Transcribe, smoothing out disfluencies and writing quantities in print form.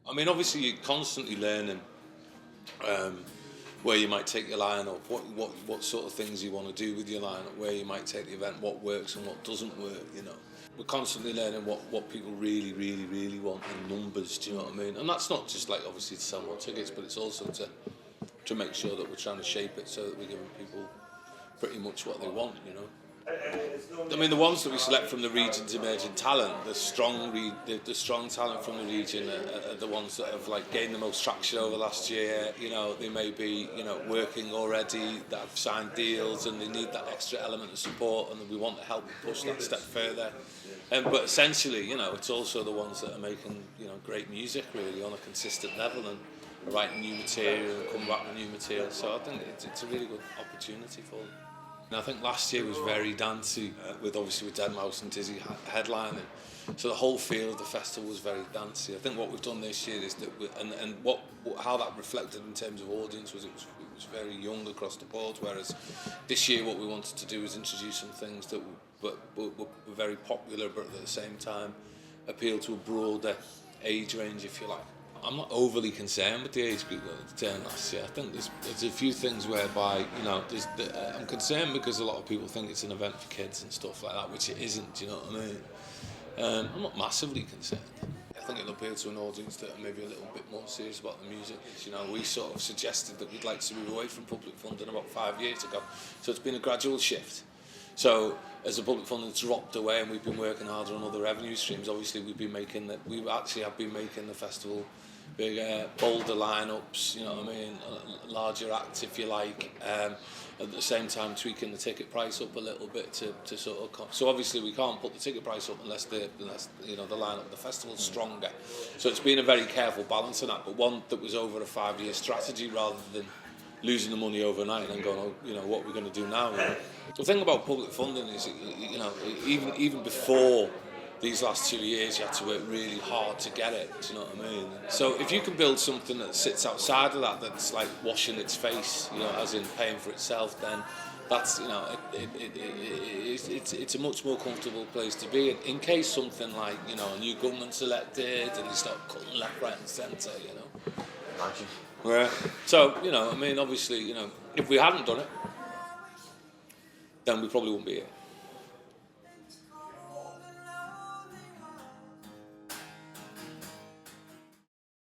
I mean, obviously you're constantly learning where you might take your lineup, what sort of things you want to do with your lineup, where you might take the event, what works and what doesn't work. We're constantly learning what people really want in numbers. Do you know what I mean? And that's not just like obviously to sell more tickets, but it's also to make sure that we're trying to shape it so that we're giving people pretty much what they want. I mean, the ones that we select from the region's emerging talent, the strong talent from the region are the ones that have like gained the most traction over last year. They may be working already, that have signed deals, and they need that extra element of support, and we want to help push that step further. But essentially, it's also the ones that are making great music really on a consistent level and are writing new material and come back with new material. So I think it's a really good opportunity for them. And I think last year was very dancey, with Deadmau5 and Dizzy headlining. So the whole feel of the festival was very dancey. I think what we've done this year is that, how that reflected in terms of audience was it was very young across the board. Whereas this year, what we wanted to do was introduce some things that were very popular, but at the same time appeal to a broader age range, if you like. I'm not overly concerned with the age group that turned last year. I think there's a few things whereby, I'm concerned because a lot of people think it's an event for kids and stuff like that, which it isn't, do you know what I mean? I'm not massively concerned. I think it'll appeal to an audience that are maybe a little bit more serious about the music. We sort of suggested that we'd like to move away from public funding about 5 years ago. So it's been a gradual shift. So as the public funding dropped away and we've been working harder on other revenue streams, obviously we actually have been making the festival bigger, bolder lineups, you know what I mean, larger acts if you like, at the same time tweaking the ticket price up a little bit to sort of so obviously we can't put the ticket price up unless the lineup of the festival's stronger. So it's been a very careful balance on that, but one that was over a 5-year strategy rather than losing the money overnight and going, what we're going to do now. The thing about public funding is, even before these last 2 years, you had to work really hard to get it. Do you know what I mean? So if you can build something that sits outside of that, that's like washing its face, as in paying for itself, then that's it's a much more comfortable place to be. In case something like a new government's elected and they start cutting left, right, and centre, Imagine. Yeah. So obviously, if we hadn't done it, then we probably wouldn't be here.